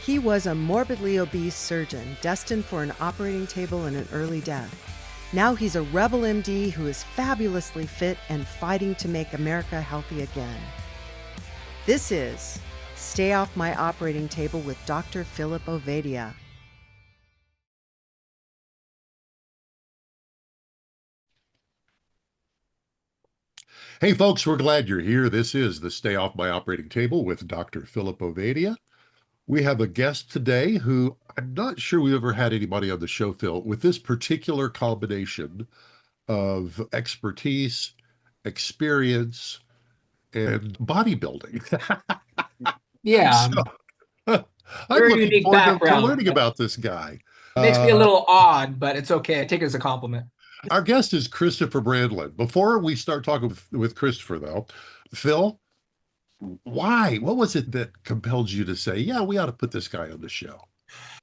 He was a morbidly obese surgeon destined for an operating table and an early death. Now he's a rebel MD who is fabulously fit and fighting to make America healthy again. This is Stay Off My Operating Table with Dr. Philip Ovadia. Hey folks, we're glad you're here. This is the Stay Off My Operating Table with Dr. Philip Ovadia. We have a guest today who I'm not sure we've ever had anybody on the show, Phil, with this particular combination of expertise, experience, and bodybuilding. Yeah, So I'm very looking unique forward to background. learning about this guy. Makes me a Uh, little odd, but it's okay. I take it as a compliment. our guest is Christopher Brandlin. Before we start talking with Christopher, though, Phil, why? What was it that compelled you to say, yeah, we ought to put this guy on the show?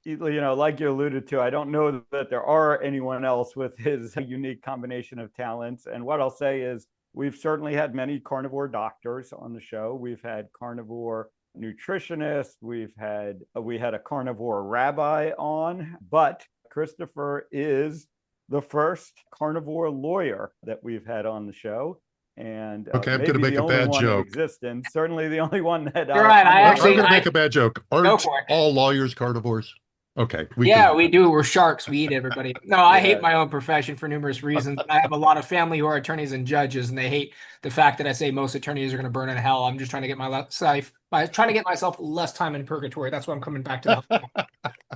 Like you alluded to, I don't know that there are anyone else with his unique combination of talents. And what I'll say is we've certainly had many carnivore doctors on the show. We've had carnivore nutritionists. We had a carnivore rabbi on, but Christopher is the first carnivore lawyer that we've had on the show. And Okay, I'm going to maybe make the a only bad one in joke. existence, certainly the only one that You're right. I'm I'm going to I- make a bad joke. Go Aren't for it. all lawyers carnivores? Okay, We do. We're sharks. We eat everybody. No, I hate Yeah. my own profession for numerous reasons. I have a lot of family who are attorneys and judges, and they hate the fact that I say most attorneys are going to burn in hell. I'm just trying to get myself less time in purgatory. That's why I'm coming back to the.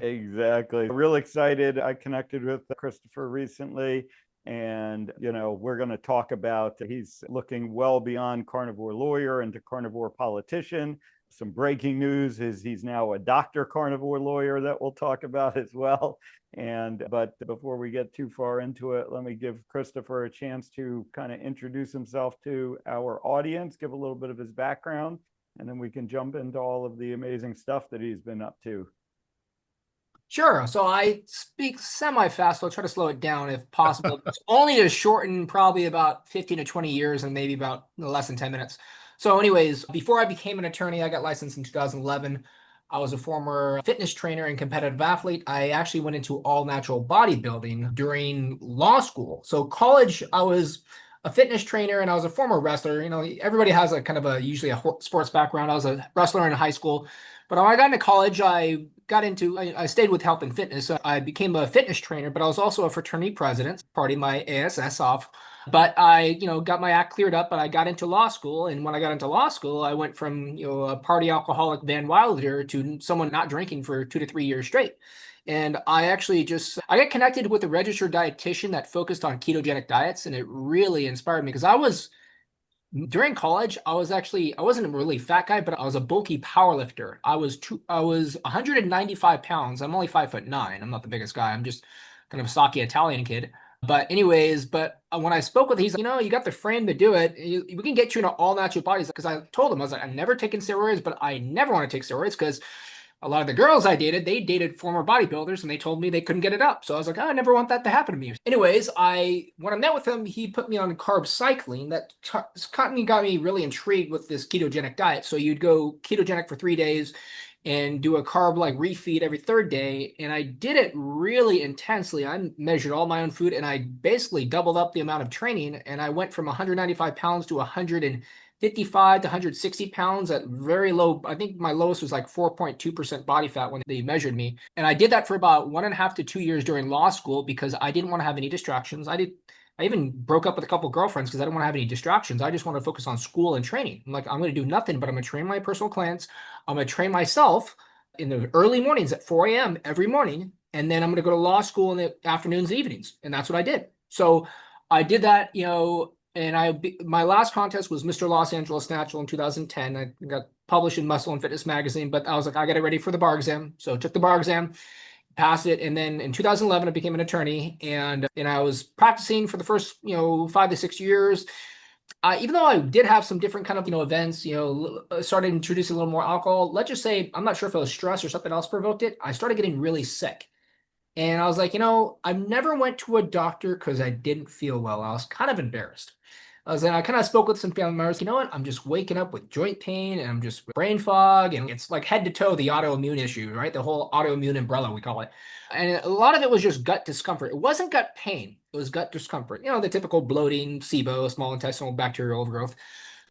Exactly. Real excited. I connected with Christopher recently, and we're going to talk about he's looking well beyond carnivore lawyer into carnivore politician. Some breaking news is he's now a doctor carnivore lawyer that we'll talk about as well. But before we get too far into it, let me give Christopher a chance to kind of introduce himself to our audience, give a little bit of his background, and then we can jump into all of the amazing stuff that he's been up to. Sure. So I speak semi-fast. So I'll try to slow it down if possible. It's only to shorten probably about 15 to 20 years and maybe about less than 10 minutes. So anyways, before I became an attorney, I got licensed in 2011. I was a former fitness trainer and competitive athlete. I actually went into all natural bodybuilding during law school. So college, I was a fitness trainer and I was a former wrestler. Everybody has a kind of usually a sports background. I was a wrestler in high school. But when I got into college, I stayed with health and fitness. I became a fitness trainer, but I was also a fraternity president, party my ASS off. But I, got my act cleared up, but I got into law school. And when I got into law school, I went from, a party alcoholic Van Wilder to someone not drinking for 2 to 3 years straight. And I got connected with a registered dietitian that focused on ketogenic diets. And it really inspired me because during college, I wasn't a really fat guy, but I was a bulky power lifter. I was 195 pounds. I'm only 5'9". I'm not the biggest guy. I'm just kind of a stocky Italian kid. But anyways, when I spoke with him, he's like, you got the frame to do it. We can get you into all natural bodies. Because I told him, I was like, I've never taken steroids, but I never want to take steroids because a lot of the girls I dated, they dated former bodybuilders and they told me they couldn't get it up. So I was like, I never want that to happen to me. Anyways, when I met with him, he put me on carb cycling. That got me really intrigued with this ketogenic diet. So you'd go ketogenic for 3 days and do a carb like refeed every third day. And I did it really intensely. I measured all my own food and I basically doubled up the amount of training. And I went from 195 pounds to 155 to 160 pounds at very low. I think my lowest was like 4.2% body fat when they measured me. And I did that for about 1.5 to 2 years during law school because I didn't want to have any distractions. I even broke up with a couple of girlfriends because I didn't want to have any distractions. I just want to focus on school and training. I'm like, I'm going to do nothing, but I'm going to train my personal clients. I'm going to train myself in the early mornings at 4 a.m. every morning. And then I'm going to go to law school in the afternoons and evenings. And that's what I did. So I did that, and my last contest was Mr. Los Angeles Natural in 2010. I got published in Muscle and Fitness magazine, but I was like, I got it ready for the bar exam. So I took the bar exam, passed it, and then in 2011 I became an attorney, and I was practicing for the first 5 to 6 years. Even though I did have some different kind of events, started introducing a little more alcohol. Let's just say I'm not sure if it was stress or something else provoked it. I started getting really sick. And I was like, I never went to a doctor because I didn't feel well. I was kind of embarrassed. I kind of spoke with some family members. You know what? I'm just waking up with joint pain and I'm just brain fog, and it's like head to toe the autoimmune issue, right? The whole autoimmune umbrella, we call it. And a lot of it was just gut discomfort. It wasn't gut pain. It was gut discomfort. The typical bloating, SIBO, small intestinal bacterial overgrowth.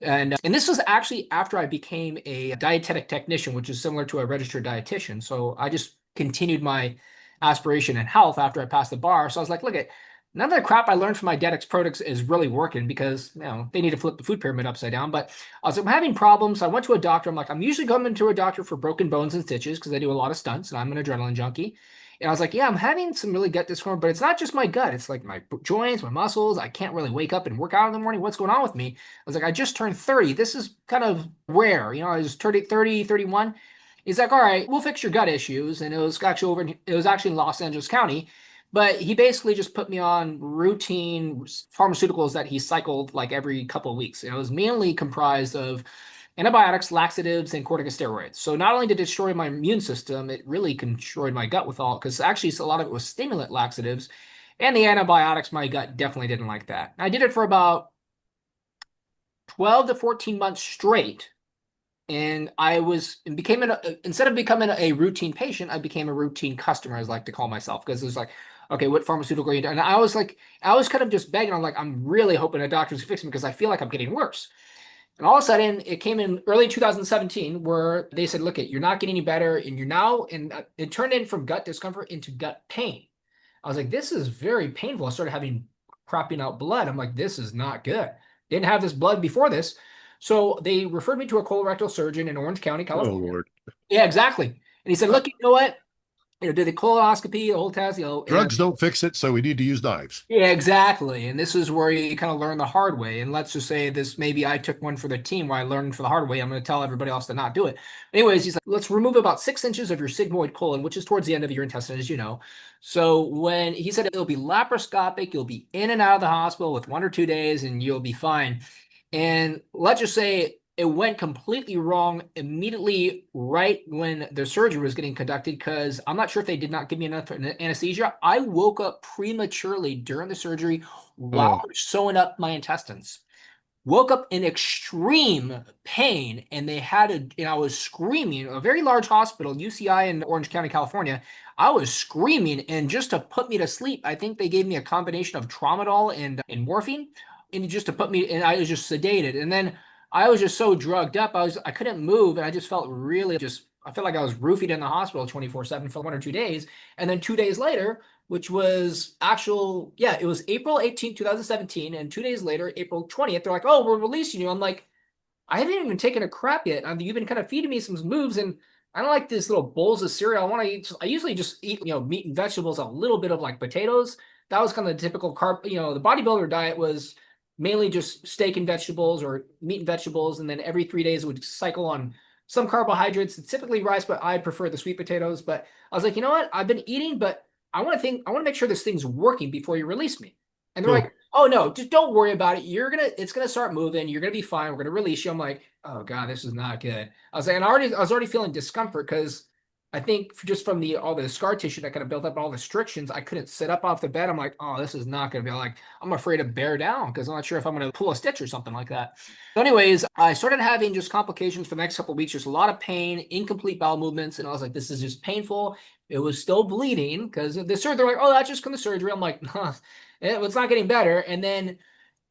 And this was actually after I became a dietetic technician, which is similar to a registered dietitian. So I just continued my aspiration in health after I passed the bar. So I was like, look at none of the crap I learned from my dietetics products is really working, because they need to flip the food pyramid upside down. But I was like, I'm having problems. So I went to a doctor. I'm like, I'm usually coming to a doctor for broken bones and stitches because I do a lot of stunts and I'm an adrenaline junkie. And I was like, yeah, I'm having some really gut discomfort, but it's not just my gut. It's like my joints, my muscles. I can't really wake up and work out in the morning. What's going on with me? I was like, I just turned 30. This is kind of rare. I was 30, 31. He's like, all right, we'll fix your gut issues. And it was actually in Los Angeles County. But he basically just put me on routine pharmaceuticals that he cycled like every couple of weeks. And it was mainly comprised of antibiotics, laxatives, and corticosteroids. So not only did it destroy my immune system, it really destroyed my gut with all, because actually a lot of it was stimulant laxatives. And the antibiotics, my gut definitely didn't like that. I did it for about 12 to 14 months straight. And instead of becoming a routine patient, I became a routine customer, as I like to call myself, because it was like, okay, what pharmaceutical are you doing? And I was kind of just begging. I'm like, I'm really hoping a doctor's fix me because I feel like I'm getting worse. And all of a sudden, it came in early 2017 where they said, look, you're not getting any better. And you're now, and it turned in from gut discomfort into gut pain. I was like, this is very painful. I started having cropping out blood. I'm like, this is not good. Didn't have this blood before this. So they referred me to a colorectal surgeon in Orange County, California. Oh, Lord. Yeah, exactly. And he said, look, you know what? Did the colonoscopy, the whole test, Drugs don't fix it, so we need to use knives. Yeah, exactly. And this is where you kind of learn the hard way. And let's just say maybe I took one for the team where I learned for the hard way. I'm going to tell everybody else to not do it. Anyways, he's like, let's remove about 6 inches of your sigmoid colon, which is towards the end of your intestine, as you know. So when he said it'll be laparoscopic, you'll be in and out of the hospital with 1 or 2 days and you'll be fine. And let's just say it went completely wrong immediately right when the surgery was getting conducted, because I'm not sure if they did not give me enough anesthesia. I woke up prematurely during the surgery while sewing up my intestines. Woke up in extreme pain, and I was screaming. A very large hospital, UCI in Orange County, California. I was screaming, and just to put me to sleep, I think they gave me a combination of tramadol and morphine, and just to put me, and I was just sedated. And then I was just so drugged up. I couldn't move, and I just felt I felt like I was roofied in the hospital 24/7 for 1 or 2 days. And then 2 days later, which was it was April 18th, 2017. And 2 days later, April 20th, they're like, oh, we're releasing you. I'm like, I haven't even taken a crap yet. You've been kind of feeding me some moves, and I don't like this little bowls of cereal. I usually just eat, meat and vegetables, a little bit of like potatoes. That was kind of the typical carb, the bodybuilder diet was mainly just steak and vegetables or meat and vegetables. And then every 3 days it would cycle on some carbohydrates, typically rice, but I prefer the sweet potatoes. But I was like, you know what? I've been eating, but I want to make sure this thing's working before you release me. And they're like, oh no, just don't worry about it. It's gonna start moving. You're gonna be fine. We're gonna release you. I'm like, oh God, this is not good. I was like, and I was already feeling discomfort because I think just from all the scar tissue that kind of built up, all the restrictions, I couldn't sit up off the bed. I'm like, oh, this is not going to be like, I'm afraid to bear down because I'm not sure if I'm going to pull a stitch or something like that. So anyways, I started having just complications for the next couple of weeks. Just a lot of pain, incomplete bowel movements. And I was like, this is just painful. It was still bleeding because the surgery, they're like, oh, that's just from the surgery. I'm like, huh, it's not getting better. And then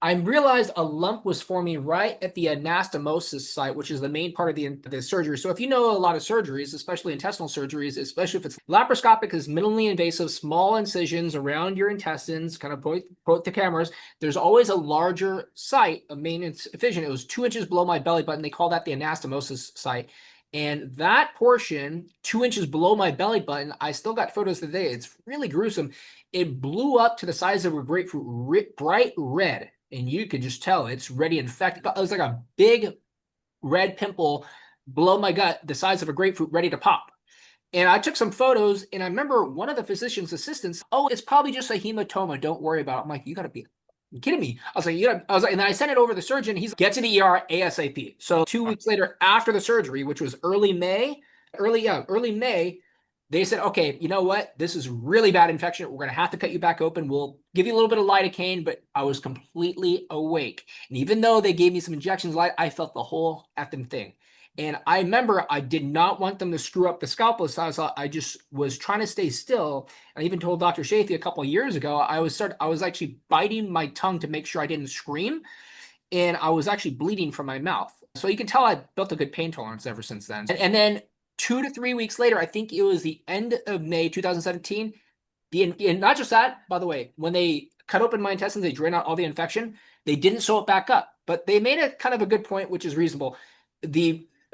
I realized a lump was forming right at the anastomosis site, which is the main part of the surgery. So if you know a lot of surgeries, especially intestinal surgeries, especially if it's laparoscopic, is minimally invasive, small incisions around your intestines, kind of point the cameras. There's always a larger site of main incision. It was 2 inches below my belly button. They call that the anastomosis site. And that portion, 2 inches below my belly button, I still got photos today. It's really gruesome. It blew up to the size of a grapefruit, bright red. And you could just tell it's ready. In fact, it was like a big red pimple below my gut, the size of a grapefruit, ready to pop. And I took some photos, and I remember one of the physician's assistants, oh, it's probably just a hematoma. Don't worry about it. I'm like, you got to be kidding me. I was like, and then I sent it over to the surgeon. He's like, get to the ER ASAP. So 2 weeks later, after the surgery, which was early May, they said, okay, you know what? This is really bad infection. We're going to have to cut you back open. We'll give you a little bit of lidocaine, but I was completely awake. And even though they gave me some injections, I felt the whole effing thing. And I remember I did not want them to screw up the scalpel. So I just was trying to stay still. I even told Dr. Shafee a couple of years ago, I was actually biting my tongue to make sure I didn't scream. And I was actually bleeding from my mouth. So you can tell I built a good pain tolerance ever since then. And then 2 to 3 weeks later, I think it was the end of May 2017. And not just that, by the way, when they cut open my intestines, they drain out all the infection. They didn't sew it back up, but they made a kind of a good point, which is reasonable.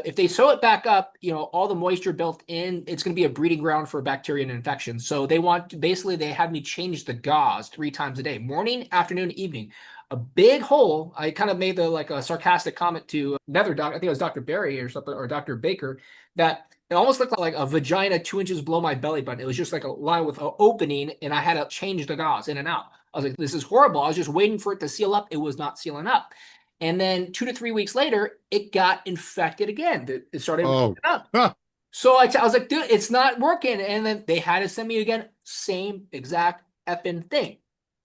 If they sew it back up, all the moisture built in, it's going to be a breeding ground for bacteria and infections. So they had me change the gauze 3 times a day, morning, afternoon, evening. A big hole. I kind of made a sarcastic comment to another doctor, I think it was Dr. Berry or something, or Dr. Baker, that it almost looked like a vagina 2 inches below my belly button. It was just like a line with an opening, and I had to change the gauze in and out. I was like, this is horrible. I was just waiting for it to seal up. It was not sealing up. And then 2 to 3 weeks later, it got infected again. It started up. Huh. So I was like, dude, it's not working. And then they had to send me again, same exact effing thing.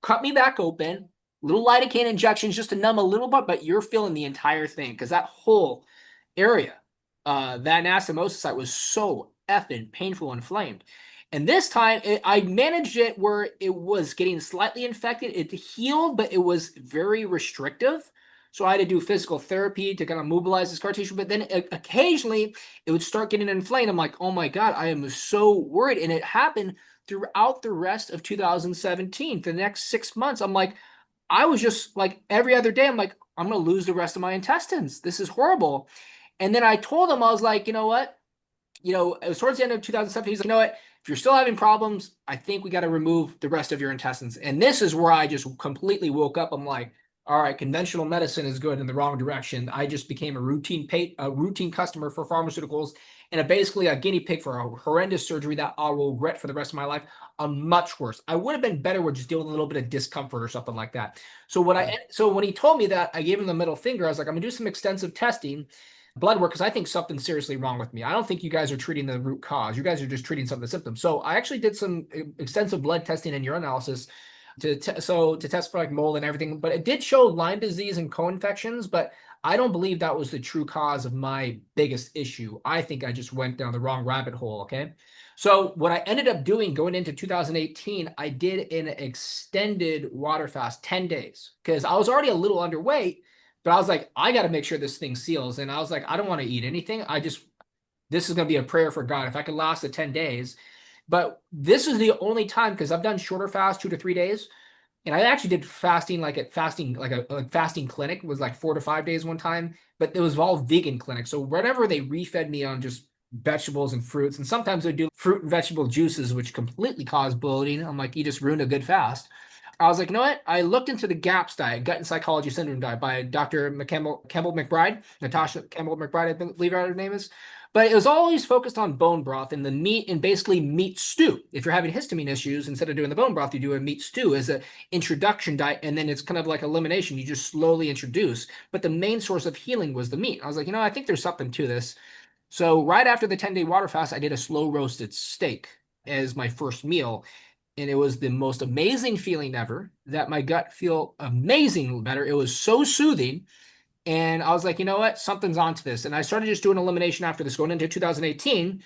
Cut me back open, little lidocaine injections just to numb a little bit, but you're feeling the entire thing because that whole area, that anastomosis site was so effing painful and inflamed. And this time, I managed it where it was getting slightly infected. It healed, but it was very restrictive. So I had to do physical therapy to kind of mobilize the scar tissue. But then occasionally, it would start getting inflamed. I'm like, oh my God, I am so worried. And it happened throughout the rest of 2017. The next 6 months, I'm like, I was just like every other day, I'm like, I'm going to lose the rest of my intestines. This is horrible. And then I told him, I was like, you know what? It was towards the end of 2017. He's like, you know what? If you're still having problems, I think we got to remove the rest of your intestines. And this is where I just completely woke up. I'm like, all right, conventional medicine is good in the wrong direction. I just became a routine customer for pharmaceuticals and basically a guinea pig for a horrendous surgery that I will regret for the rest of my life. Much worse. I would have been better with just dealing with a little bit of discomfort or something like that. So when he told me that, I gave him the middle finger. I was like, I'm gonna do some extensive testing, blood work, because I think something's seriously wrong with me. I don't think you guys are treating the root cause. You guys are just treating some of the symptoms. So I actually did some extensive blood testing and urinalysis to test for like mold and everything. But it did show Lyme disease and co-infections, but I don't believe that was the true cause of my biggest issue. I think I just went down the wrong rabbit hole, okay? So what I ended up doing going into 2018, I did an extended water fast, 10 days, because I was already a little underweight, but I was like, I got to make sure this thing seals. And I was like, I don't want to eat anything. This is going to be a prayer for God if I could last the 10 days. But this is the only time, because I've done shorter fasts, 2 to 3 days. And I actually did fasting, like a fasting clinic, was like 4 to 5 days one time, but it was all vegan clinic. So whenever they refed me on just vegetables and fruits, and sometimes they do fruit and vegetable juices, which completely cause bloating. I'm like, you just ruined a good fast. I was like, you know what? I looked into the GAPS diet, gut and psychology syndrome diet by Dr. Campbell McBride, Natasha Campbell McBride, I believe her name is. But it was always focused on bone broth and the meat, and basically meat stew. If you're having histamine issues, instead of doing the bone broth, you do a meat stew as an introduction diet, and then it's kind of like elimination. You just slowly introduce. But the main source of healing was the meat. I was like, I think there's something to this. So right after the 10-day water fast, I did a slow roasted steak as my first meal. And it was the most amazing feeling ever, that my gut feel amazing better. It was so soothing. And I was like, you know what? Something's onto this. And I started just doing elimination after this, going into 2018.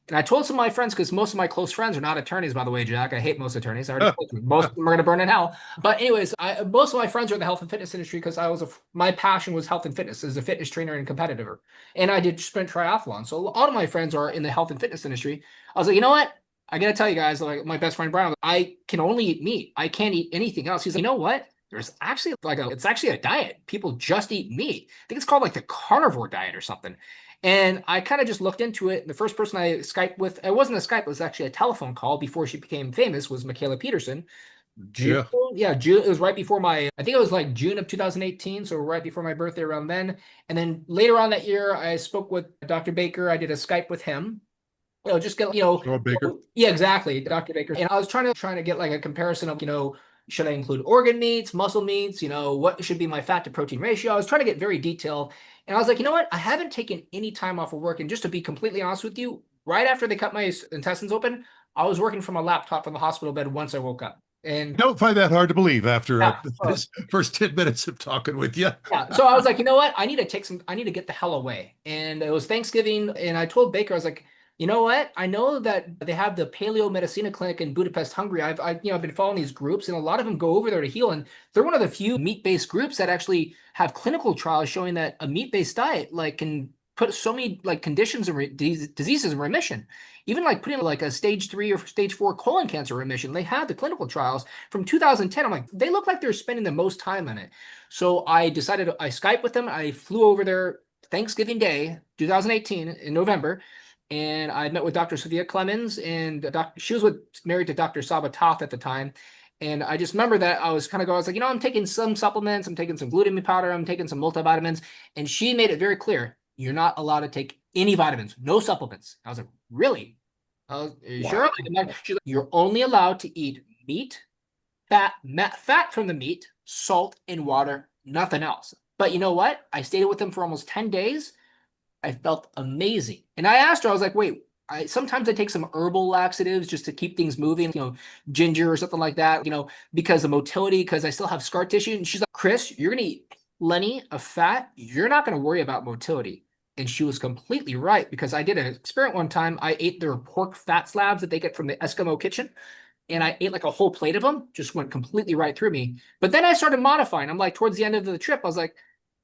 And I told some of my friends, because most of my close friends are not attorneys, by the way, Jack. I hate most attorneys. I already told you. Most of them are going to burn in hell. But anyways, most of my friends are in the health and fitness industry, because my passion was health and fitness as a fitness trainer and competitor. And I did sprint triathlon. So a lot of my friends are in the health and fitness industry. I was like, you know what? I got to tell you guys, like my best friend, Brian, I can only eat meat. I can't eat anything else. He's like, you know what? There's actually it's actually a diet. People just eat meat. I think it's called like the carnivore diet or something. And I kind of just looked into it. The first person I Skyped with, it wasn't a Skype, it was actually a telephone call before she became famous, was Michaela Peterson. June, June. It was right before I think it was like June of 2018. So right before my birthday, around then. And then later on that year, I spoke with Dr. Baker. I did a Skype with him. Just get, Baker. Yeah, exactly. Dr. Baker. And I was trying to get like a comparison of, should I include organ meats, muscle meats, what should be my fat to protein ratio? I was trying to get very detailed. And I was like, you know what? I haven't taken any time off of work. And just to be completely honest with you, right after they cut my intestines open, I was working from a laptop from the hospital bed once I woke up. And Don't find that hard to believe after yeah, this first 10 minutes of talking with you. yeah. So I was like, you know what? I need to get the hell away. And it was Thanksgiving, and I told Baker, I was like, you know what? I know that they have the Paleo Medicina Clinic in Budapest, Hungary. I've been following these groups, and a lot of them go over there to heal. And they're one of the few meat-based groups that actually have clinical trials showing that a meat-based diet can put so many conditions and diseases in remission. Even putting a stage 3 or stage 4 colon cancer remission. They had the clinical trials from 2010. I'm like, they look like they're spending the most time on it. So I decided I Skyped with them. I flew over there Thanksgiving Day, 2018 in November. And I met with Dr. Sophia Clemens, and she was married to Dr. Sabatoth at the time. And I just remember that I was like, I'm taking some supplements, I'm taking some glutamine powder, I'm taking some multivitamins. And she made it very clear, you're not allowed to take any vitamins, no supplements. I was like, really? Are you sure? She's like, you're only allowed to eat meat, fat from the meat, salt, and water, nothing else. But you know what? I stayed with them for almost 10 days. I felt amazing. And I asked her, I was like, wait, sometimes I take some herbal laxatives just to keep things moving, ginger or something like that, because of motility, because I still have scar tissue. And she's like, Chris, you're going to eat plenty of fat. You're not going to worry about motility. And she was completely right, because I did an experiment one time. I ate their pork fat slabs that they get from the Eskimo kitchen. And I ate a whole plate of them, just went completely right through me. But then I started modifying. I'm like, towards the end of the trip, I was like,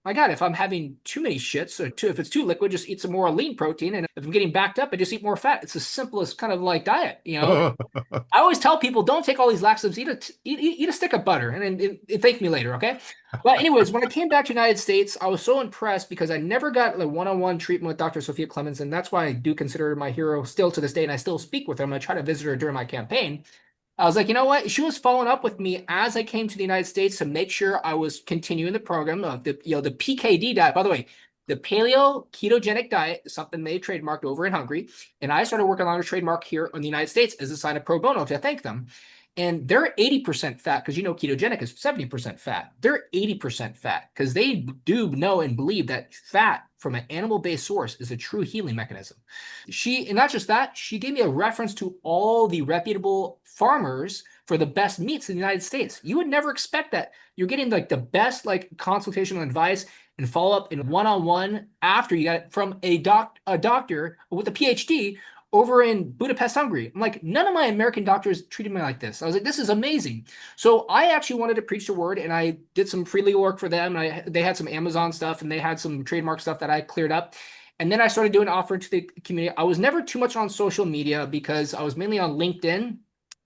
my God, if I'm having too many shits, if it's too liquid, just eat some more lean protein. And if I'm getting backed up, I just eat more fat. It's the simplest kind of diet, I always tell people, don't take all these laxatives, eat a stick of butter and thank me later, okay? But anyways, when I came back to the United States, I was so impressed because I never got the one-on-one treatment with Dr. Sophia Clemens, and that's why I do consider her my hero still to this day, and I still speak with her. I try to visit her during my campaign. I was like, you know what? She was following up with me as I came to the United States to make sure I was continuing the program of the PKD diet. By the way, the paleo ketogenic diet is something they trademarked over in Hungary. And I started working on a trademark here in the United States as a sign of pro bono to thank them. And they're 80% fat because ketogenic is 70% fat. They're 80% fat because they do know and believe that fat from an animal-based source is a true healing mechanism. And not just that, she gave me a reference to all the reputable farmers for the best meats in the United States. You would never expect that. You're getting the best consultational advice and follow-up in one-on-one after you got it from a doctor with a PhD over in Budapest, Hungary. I'm like, none of my American doctors treated me like this. I was like, this is amazing. So I actually wanted to preach the word, and I did some free legal work for them. They had some Amazon stuff, and they had some trademark stuff that I cleared up. And then I started doing offering to the community. I was never too much on social media because I was mainly on LinkedIn.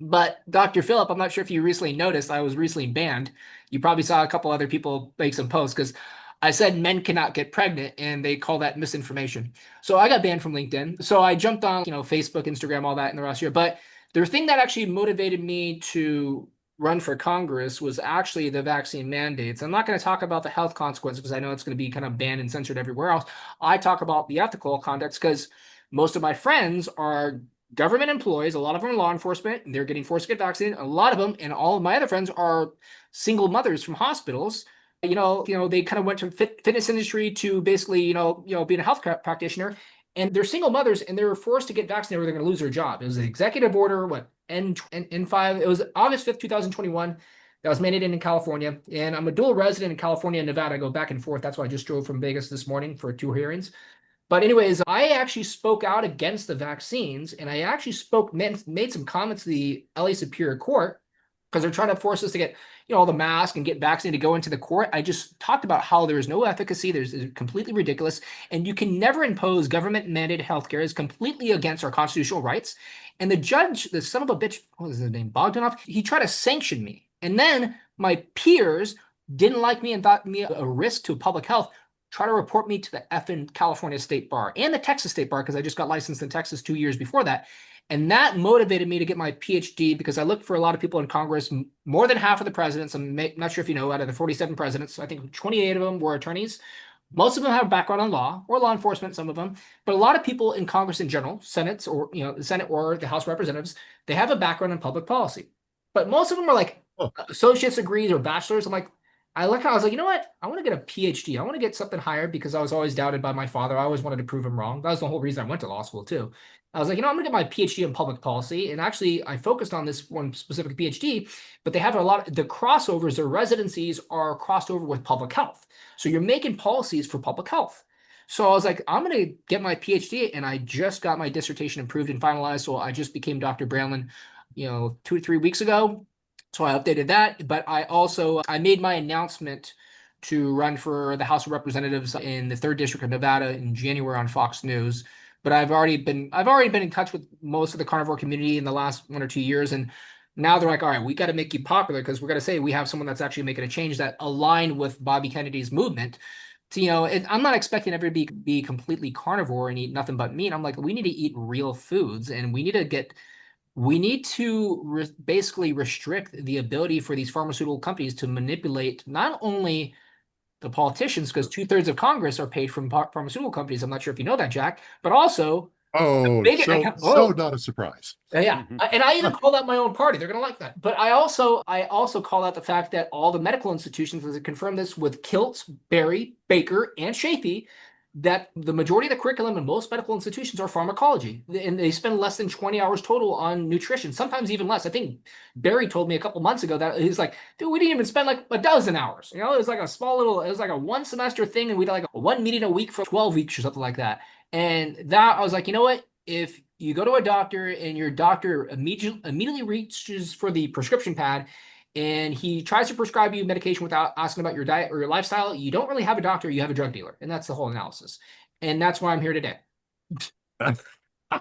But Dr. Philip, I'm not sure if you recently noticed, I was recently banned. You probably saw a couple other people make some posts because I said men cannot get pregnant, and they call that misinformation. So I got banned from LinkedIn. So I jumped on, Facebook, Instagram, all that in the last year. But the thing that actually motivated me to run for Congress was actually the vaccine mandates. I'm not going to talk about the health consequences because I know it's going to be kind of banned and censored everywhere else. I talk about the ethical context because most of my friends are government employees. A lot of them are law enforcement, and they're getting forced to get vaccinated. A lot of them, and all of my other friends, are single mothers from hospitals. They kind of went from fitness industry to basically, being a health practitioner, and they're single mothers, and they were forced to get vaccinated or they're going to lose their job. It was an executive order, N5. It was August 5th, 2021. That was mandated in California. And I'm a dual resident in California and Nevada. I go back and forth. That's why I just drove from Vegas this morning for 2 hearings. But anyways, I actually spoke out against the vaccines, and I actually made some comments to the LA Superior Court because they're trying to force us to get, all the masks and get vaccinated to go into the court. I just talked about how there is no efficacy. It's completely ridiculous. And you can never impose government mandated healthcare. It's completely against our constitutional rights. And the judge, the son of a bitch, what was his name? Bogdanov, he tried to sanction me. And then my peers didn't like me and thought me a risk to public health, try to report me to the effing California State Bar and the Texas State Bar because I just got licensed in Texas 2 years before that. And that motivated me to get my PhD because I looked for a lot of people in Congress. More than half of the presidents, I'm not sure if you know, out of the 47 presidents, I think 28 of them were attorneys. Most of them have a background in law or law enforcement, some of them. But a lot of people in Congress in general, Senate or the House of Representatives, they have a background in public policy. But most of them are associate's degrees or bachelor's. I was like, you know what? I want to get a PhD. I want to get something higher because I was always doubted by my father. I always wanted to prove him wrong. That was the whole reason I went to law school too. I was like, I'm gonna get my PhD in public policy. And actually I focused on this one specific PhD, but they have the crossovers, their residencies are crossed over with public health. So you're making policies for public health. So I was like, I'm gonna get my PhD, and I just got my dissertation approved and finalized. So I just became Dr. Brandlin, 2 to 3 weeks ago. So I updated that, but I made my announcement to run for the House of Representatives in the 3rd District of Nevada in January on Fox News. But I've already been in touch with most of the carnivore community in the last 1 or 2 years, and now they're like, all right, we got to make you popular because we're going to say we have someone that's actually making a change that aligned with Bobby Kennedy's movement. So, I'm not expecting everybody to be completely carnivore and eat nothing but meat. I'm like, we need to eat real foods, and we need to basically restrict the ability for these pharmaceutical companies to manipulate not only the politicians, because 2/3 of Congress are paid from pharmaceutical companies. I'm not sure if you know that, Jack, but also Oh, big so not a surprise. yeah, and I even call out my own party. They're gonna like that. But I also call out the fact that all the medical institutions, as I confirm this with Kiltz, Berry, Baker, and Shafee, that the majority of the curriculum in most medical institutions are pharmacology, and they spend less than 20 hours total on nutrition, sometimes even less. I think Barry told me a couple months ago that he's like, dude, we didn't even spend like a dozen hours. It was like it was like a 1 semester thing, and we did like one meeting a week for 12 weeks or something like that. And that I was like, you know what? If you go to a doctor and your doctor immediately reaches for the prescription pad and he tries to prescribe you medication without asking about your diet or your lifestyle, you don't really have a doctor, you have a drug dealer. And that's the whole analysis. And that's why I'm here today.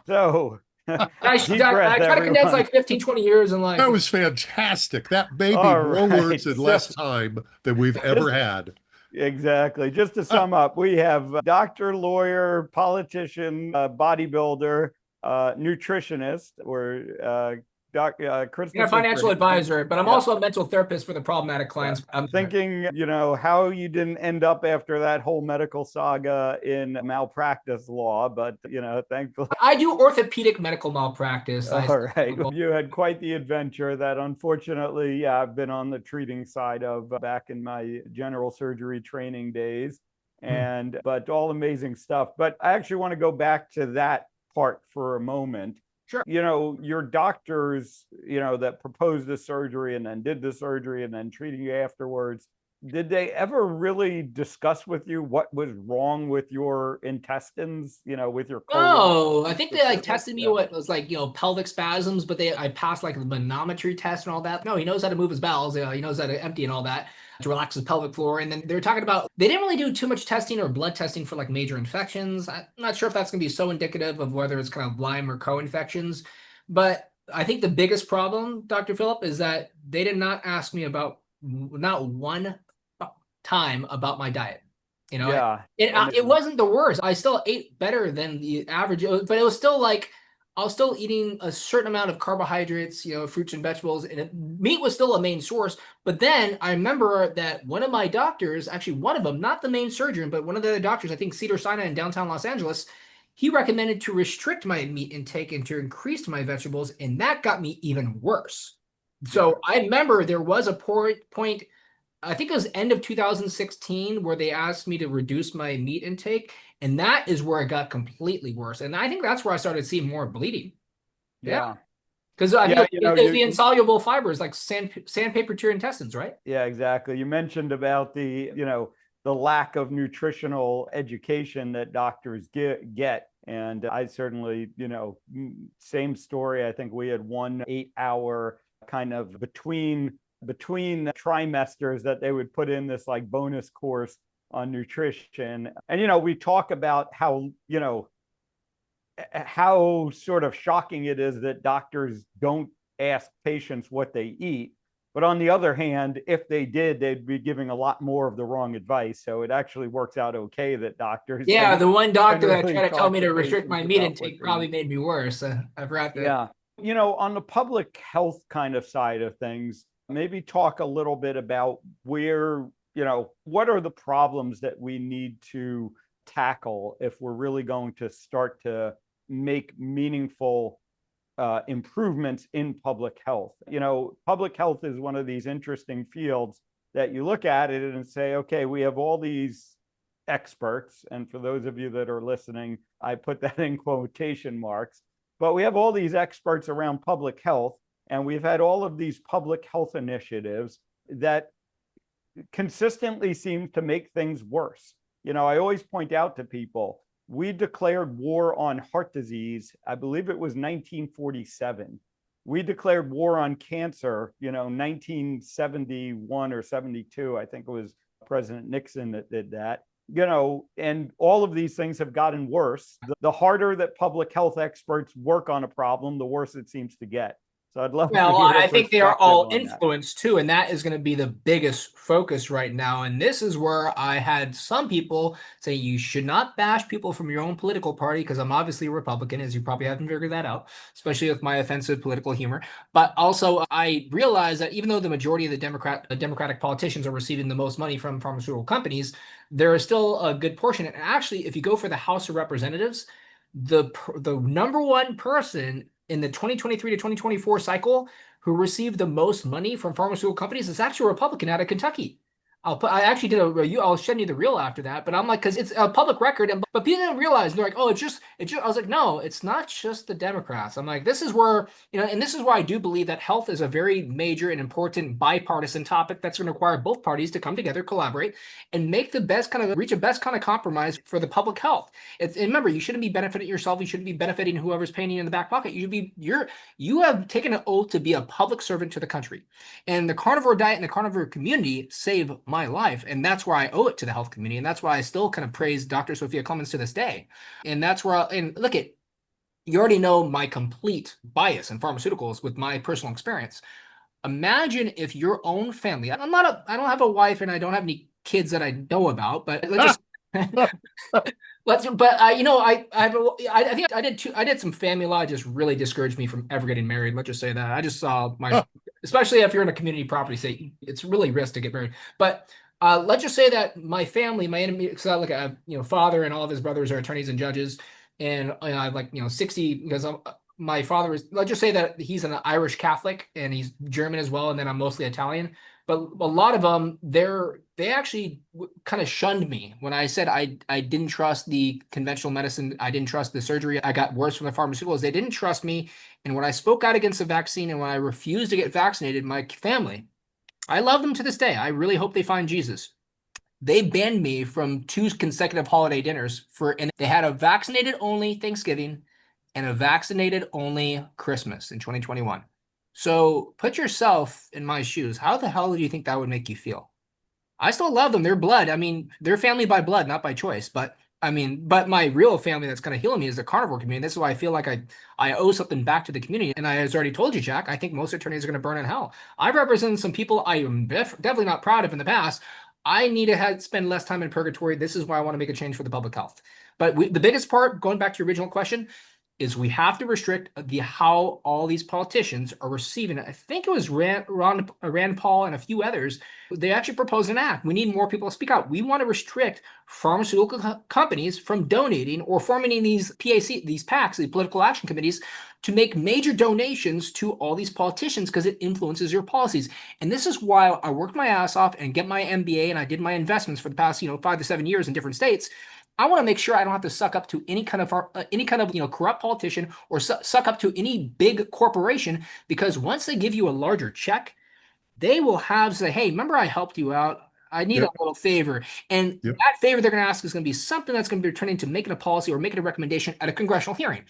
So I deep breath, try to condense everyone. like 15, 20 years and like. That was fantastic. That may be All more words right, in less time than we've ever had. Exactly. Just to sum up, we have doctor, lawyer, politician, bodybuilder, nutritionist, or Christopher. Financial Brandlin. advisor, but I'm also a mental therapist for the problematic clients. I'm thinking, how you didn't end up after that whole medical saga in malpractice law, but, thankfully. I do orthopedic medical malpractice. All right. You had quite the adventure that unfortunately, I've been on the treating side of back in my general surgery training days, but all amazing stuff. But I actually want to go back to that part for a moment. Sure. Your doctors, that proposed the surgery and then did the surgery and then treating you afterwards, did they ever really discuss with you what was wrong with your intestines, with your colon? Oh, I think they tested me what was pelvic spasms, but I passed like the manometry test and all that. No, he knows how to move his bowels. He knows how to empty and all that to relax his pelvic floor. And then they're talking about, they didn't really do too much testing or blood testing for like major infections. I'm not sure if that's going to be so indicative of whether it's kind of Lyme or co-infections, but I think the biggest problem, Dr. Phillip, is that they did not ask me about not one time about my diet. It wasn't the worst. I still ate better than the average, but it was still like I was still eating a certain amount of carbohydrates, fruits and vegetables, and meat was still a main source. But then I remember that one of my doctors, actually one of them, not the main surgeon, but one of the other doctors, I think Cedars-Sinai in downtown Los Angeles, he recommended to restrict my meat intake and to increase my vegetables, and that got me even worse. So I remember there was a point, I think it was end of 2016, where they asked me to reduce my meat intake, and that is where it got completely worse. And I think that's where I started seeing more bleeding. Yeah. Because it's the insoluble fibers, like sandpaper to your intestines, right? Yeah, exactly. You mentioned about the lack of nutritional education that doctors get. And I certainly, same story. I think we had 1 8-hour kind of between trimesters that they would put in this like bonus course on nutrition. And, we talk about how sort of shocking it is that doctors don't ask patients what they eat. But on the other hand, if they did, they'd be giving a lot more of the wrong advice. So it actually works out okay that doctors. Yeah, the one doctor that tried to tell me to restrict my meat intake probably made me worse. I forgot that. Yeah. On the public health kind of side of things, maybe talk a little bit about where, what are the problems that we need to tackle if we're really going to start to make meaningful improvements in public health. Public health is one of these interesting fields that you look at it and say, okay, we have all these experts. And for those of you that are listening, I put that in quotation marks. But we have all these experts around public health, and we've had all of these public health initiatives that consistently seem to make things worse. I always point out to people, we declared war on heart disease, I believe it was 1947. We declared war on cancer, 1971 or 72. I think it was President Nixon that did that. And all of these things have gotten worse. The harder that public health experts work on a problem, the worse it seems to get. So I'd love to hear I think they are all influenced too, and that is going to be the biggest focus right now. And this is where I had some people say you should not bash people from your own political party, because I'm obviously a Republican, as you probably haven't figured that out, especially with my offensive political humor. But also, I realize that even though the majority of the Democratic politicians are receiving the most money from pharmaceutical companies, there is still a good portion. And actually, if you go for the House of Representatives, the number one person in the 2023 to 2024 cycle who received the most money from pharmaceutical companies is actually a Republican out of Kentucky. I actually did I'll send you the reel after that, but I'm like, because it's a public record, but people didn't realize. They're like, oh, it's just. I was like, no, it's not just the Democrats. I'm like, this is where, and this is why I do believe that health is a very major and important bipartisan topic that's going to require both parties to come together, collaborate, and make the best reach a best kind of compromise for the public health. And remember, you shouldn't be benefiting yourself. You shouldn't be benefiting whoever's paying you in the back pocket. You have taken an oath to be a public servant to the country, and the carnivore diet and the carnivore community save my life, and that's where I owe it to the health community, and that's why I still kind of praise Dr. Sophia Clemens to this day. And that's where you already know my complete bias in pharmaceuticals with my personal experience. Imagine if your own family, I don't have a wife and I don't have any kids that I know about, but let's just I think I did some family law just really discouraged me from ever getting married. Let's just say that. I just saw especially if you're in a community property state, it's really risk to get married. But let's just say that my family, my enemy, because I look at father and all of his brothers are attorneys and judges, and I have 60 because my father is. Let's just say that he's an Irish Catholic and he's German as well, and then I'm mostly Italian. But a lot of them, they actually kind of shunned me when I said I didn't trust the conventional medicine. I didn't trust the surgery. I got worse from the pharmaceuticals. They didn't trust me. And when I spoke out against the vaccine and when I refused to get vaccinated, my family, I love them to this day. I really hope they find Jesus. They banned me from 2 consecutive holiday dinners and they had a vaccinated only Thanksgiving and a vaccinated only Christmas in 2021. So put yourself in my shoes. How the hell do you think that would make you feel? I still love them. They're blood. I mean, they're family by blood, not by choice. But my real family that's kind of healing me is the carnivore community. This is why I feel like I owe something back to the community. And I already told you, Jack, I think most attorneys are going to burn in hell. I represent some people I am definitely not proud of in the past. I need to spend less time in purgatory. This is why I want to make a change for the public health. But the biggest part, going back to your original question, is we have to restrict how all these politicians are receiving it. I think it was Rand Paul and a few others. They actually proposed an act. We need more people to speak out. We want to restrict pharmaceutical companies from donating or forming these PACs, these political action committees, to make major donations to all these politicians because it influences your policies. And this is why I worked my ass off and get my MBA and I did my investments for the past 5 to 7 years in different states. I want to make sure I don't have to suck up to any kind of corrupt politician or suck up to any big corporation, because once they give you a larger check, they will say, hey, remember I helped you out? I need a little favor. And that favor they're going to ask is going to be something that's going to be turning into making a policy or making a recommendation at a congressional hearing.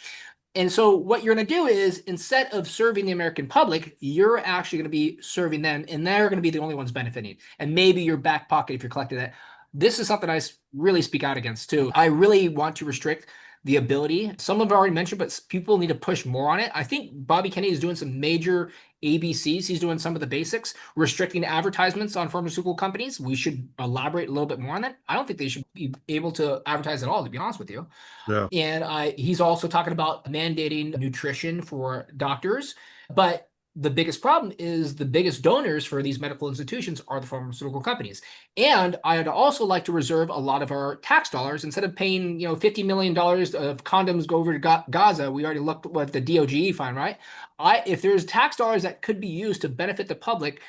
And so what you're going to do is, instead of serving the American public, you're actually going to be serving them, and they're going to be the only ones benefiting. And maybe your back pocket if you're collecting that. This is something I really speak out against too. I really want to restrict the ability. Some have already mentioned, but people need to push more on it. I think Bobby Kennedy is doing some major ABCs. He's doing some of the basics, restricting advertisements on pharmaceutical companies. We should elaborate a little bit more on that. I don't think they should be able to advertise at all, to be honest with you. Yeah. And he's also talking about mandating nutrition for doctors. But the biggest problem is the biggest donors for these medical institutions are the pharmaceutical companies. And I'd also like to reserve a lot of our tax dollars. Instead of paying, $50 million of condoms go over to Gaza, we already looked at the DOGE fine, right? If there's tax dollars that could be used to benefit the public,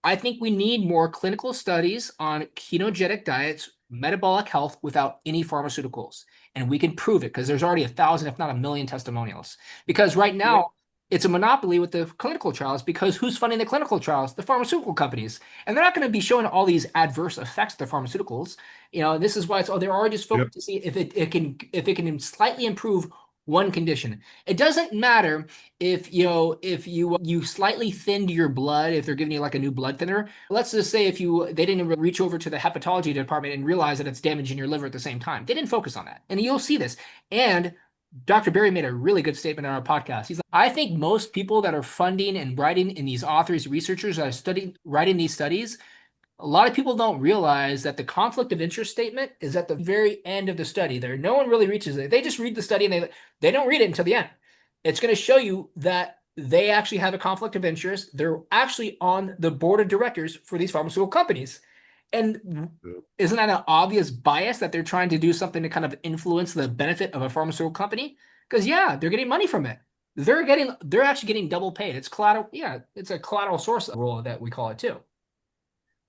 I think we need more clinical studies on ketogenic diets, metabolic health without any pharmaceuticals. And we can prove it because there's already 1,000, if not 1,000,000 testimonials. Because right now, it's a monopoly with the clinical trials, because who's funding the clinical trials? The pharmaceutical companies. And they're not going to be showing all these adverse effects of the pharmaceuticals. This is why they're already just focused to see if it can slightly improve one condition. It doesn't matter if you slightly thinned your blood, if they're giving you like a new blood thinner. Let's just say they didn't reach over to the hepatology department and realize that it's damaging your liver at the same time. They didn't focus on that. And you'll see this. And Dr. Berry made a really good statement on our podcast. He's like, I think most people that are funding and writing, and these authors, researchers that are writing these studies, a lot of people don't realize that the conflict of interest statement is at the very end of the study. No one really reaches it. They just read the study and they don't read it until the end. It's going to show you that they actually have a conflict of interest. They're actually on the board of directors for these pharmaceutical companies. And isn't that an obvious bias that they're trying to do something to kind of influence the benefit of a pharmaceutical company? Because they're getting money from it. They're actually getting double paid. It's collateral. Yeah, it's a collateral source rule that we call it too.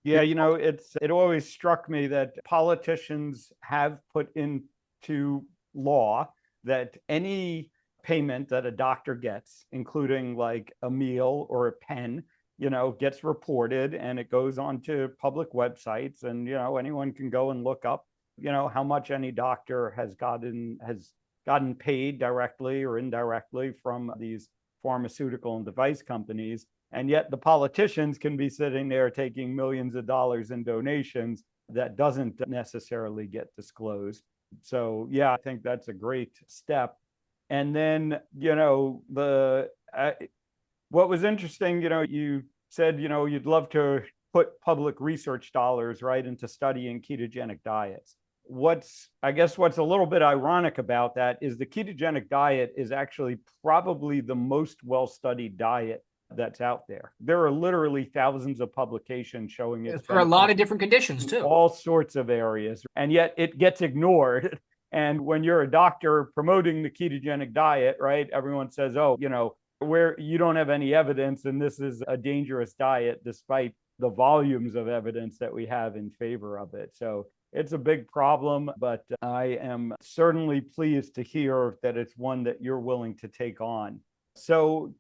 Yeah, it always struck me that politicians have put into law that any payment that a doctor gets, including like a meal or a pen, gets reported, and it goes onto public websites, and anyone can go and look up how much any doctor has gotten paid directly or indirectly from these pharmaceutical and device companies. And yet the politicians can be sitting there taking millions of dollars in donations that doesn't necessarily get disclosed. So yeah, I think that's a great step. And then what was interesting, you said, you'd love to put public research dollars right into studying ketogenic diets. What's a little bit ironic about that is the ketogenic diet is actually probably the most well-studied diet that's out there. There are literally thousands of publications showing it for a lot of different conditions too, all sorts of areas, and yet it gets ignored. And when you're a doctor promoting the ketogenic diet, right, everyone says, oh, where you don't have any evidence and this is a dangerous diet, despite the volumes of evidence that we have in favor of it. So it's a big problem, but I am certainly pleased to hear that it's one that you're willing to take on. So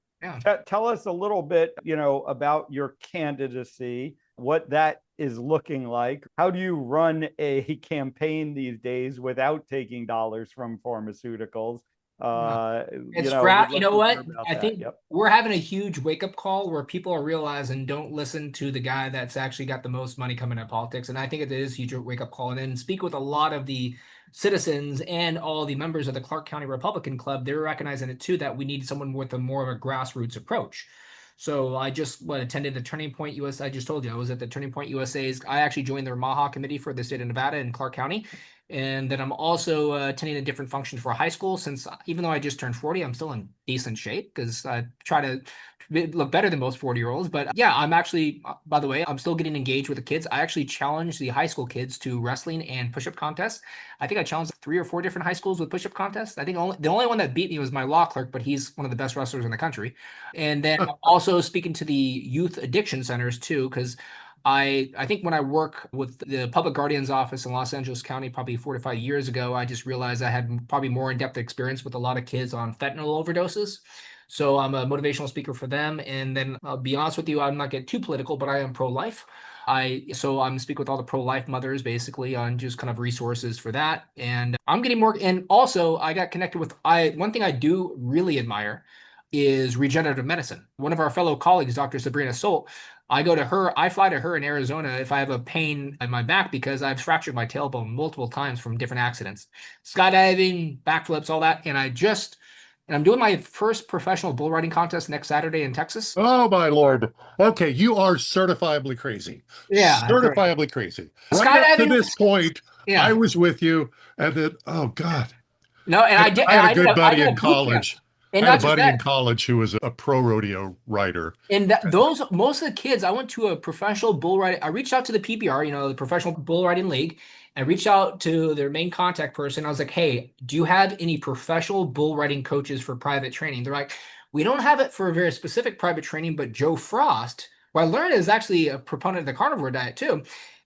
tell us a little bit, about your candidacy, what that is looking like. How do you run a campaign these days without taking dollars from pharmaceuticals? It's what? I think we're having a huge wake-up call where people are realizing don't listen to the guy that's actually got the most money coming in politics. And I think it is a huge wake-up call. And then speak with a lot of the citizens and all the members of the Clark County Republican Club. They're recognizing it too, that we need someone with a more of a grassroots approach. So I just attended the Turning Point USA. I just told you I was at the Turning Point USA's. I actually joined their MAHA committee for the state of Nevada in Clark County. And then I'm also attending a different function for high school, since even though I just turned 40, I'm still in decent shape because I try to look better than most 40-year-olds. But yeah, I'm actually, by the way, I'm still getting engaged with the kids. I actually challenged the high school kids to wrestling and push-up contests. I think I challenged 3 or 4 different high schools with push-up contests. I think the only one that beat me was my law clerk, but he's one of the best wrestlers in the country. And then I'm also speaking to the youth addiction centers too, because I think when I work with the Public Guardian's office in Los Angeles County, probably 4 to 5 years ago, I just realized I had probably more in-depth experience with a lot of kids on fentanyl overdoses. So I'm a motivational speaker for them. And then I'll be honest with you, I'm not getting too political, but I am pro-life. So I'm speaking with all the pro-life mothers basically on just kind of resources for that. And I'm getting more. And also I got connected with, one thing I do really admire is regenerative medicine. One of our fellow colleagues, Dr. Sabrina Solt, I fly to her in Arizona if I have a pain in my back because I've fractured my tailbone multiple times from different accidents, skydiving, backflips, all that. And I'm doing my first professional bull riding contest next Saturday in Texas. Oh my Lord. Okay. You are certifiably crazy. Yeah. Certifiably crazy. Right up to this point, I was with you and then, oh God. No, and I had a good buddy in college. And I had a buddy in college who was a pro rodeo rider. And most of the kids, I went to a professional bull riding. I reached out to the PBR, the Professional Bull Riding League. I reached out to their main contact person. I was like, hey, do you have any professional bull riding coaches for private training? They're like, we don't have it for a very specific private training, but Joe Frost, who I learned is actually a proponent of the carnivore diet too.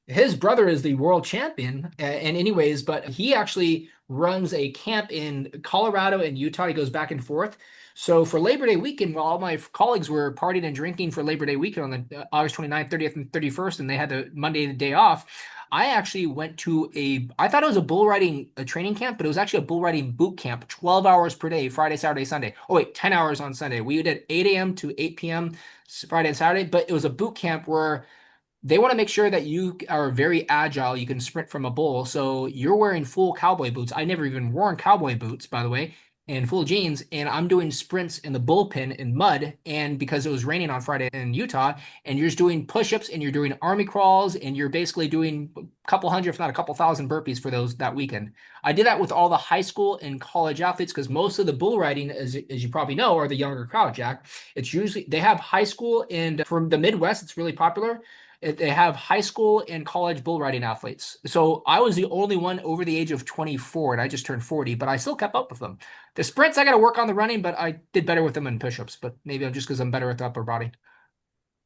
His brother is the world champion anyways, but he actually runs a camp in Colorado and Utah. He goes back and forth. So for Labor Day weekend, while all my colleagues were partying and drinking for Labor Day weekend on the August 29th, 30th, and 31st, and they had the Monday the day off, I actually went to I thought it was a bull riding training camp, but it was actually a bull riding boot camp, 12 hours per day, Friday, Saturday, Sunday. Oh wait, 10 hours on Sunday. We did 8 a.m. to 8 p.m. Friday and Saturday, but it was a boot camp where they want to make sure that you are very agile. You can sprint from a bull. So you're wearing full cowboy boots. I never even worn cowboy boots, by the way, and full jeans. And I'm doing sprints in the bullpen in mud. And because it was raining on Friday in Utah, and you're just doing push-ups and you're doing army crawls and you're basically doing a couple hundred, if not a couple thousand burpees for that weekend. I did that with all the high school and college athletes because most of the bull riding, as you probably know, are the younger crowd, Jack. It's usually, they have high school, and from the Midwest, it's really popular. They have high school and college bull riding athletes. So I was the only one over the age of 24, and I just turned 40, but I still kept up with them. The sprints, I got to work on the running, but I did better with them in push-ups, but maybe just because I'm better at the upper body.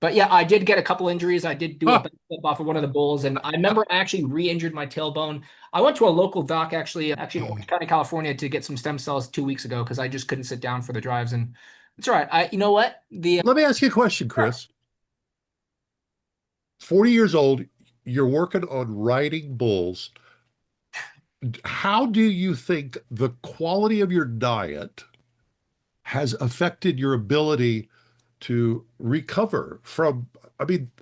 But yeah, I did get a couple injuries. I did do a backflip off of one of the bulls, and I remember I actually re-injured my tailbone. I went to a local doc actually in Orange County, California, to get some stem cells 2 weeks ago because I just couldn't sit down for the drives, and it's all right. You know what? Let me ask you a question, Chris. 40 years old, you're working on riding bulls. How do you think the quality of your diet has affected your ability to recover from, I mean,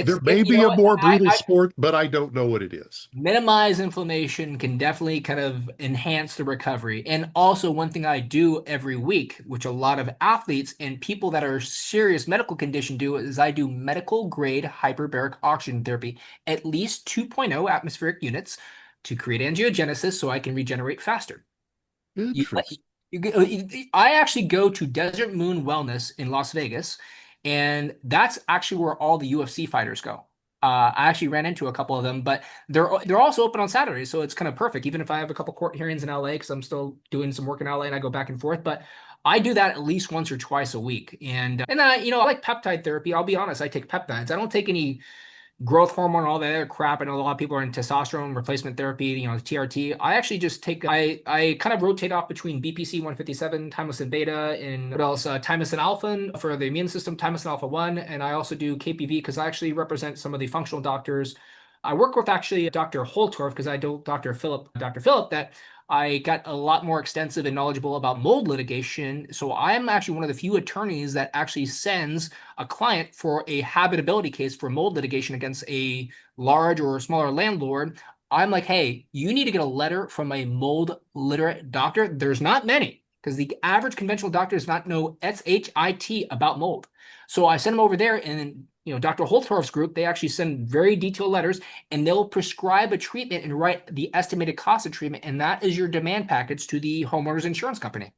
there may be a more brutal sport, but I don't know what it is. Minimize inflammation can definitely kind of enhance the recovery. And also one thing I do every week, which a lot of athletes and people that are serious medical condition do, is I do medical grade hyperbaric oxygen therapy, at least 2.0 atmospheric units to create angiogenesis so I can regenerate faster. Interesting. I actually go to Desert Moon Wellness in Las Vegas, and that's actually where all the UFC fighters go. I actually ran into a couple of them, but they're also open on Saturdays, so it's kind of perfect. Even if I have a couple court hearings in LA, because I'm still doing some work in LA and I go back and forth, but I do that at least once or twice a week. And then I like peptide therapy. I'll be honest, I take peptides. I don't take any growth hormone, all that other crap. I know a lot of people are in testosterone replacement therapy, TRT. I actually just I kind of rotate off between BPC 157, thymosin beta, and what else? Thymosin alpha for the immune system, thymosin alpha 1, and I also do KPV because I actually represent some of the functional doctors. I work with actually Dr. Holtorf because I do Dr. Philip, that I got a lot more extensive and knowledgeable about mold litigation. So I'm actually one of the few attorneys that actually sends a client for a habitability case for mold litigation against a large or smaller landlord. I'm like, hey, you need to get a letter from a mold literate doctor. There's not many because the average conventional doctor does not know SHIT about mold. So I send them over there, and Dr. Holtorf's group, they actually send very detailed letters, and they'll prescribe a treatment and write the estimated cost of treatment, and that is your demand package to the homeowner's insurance company.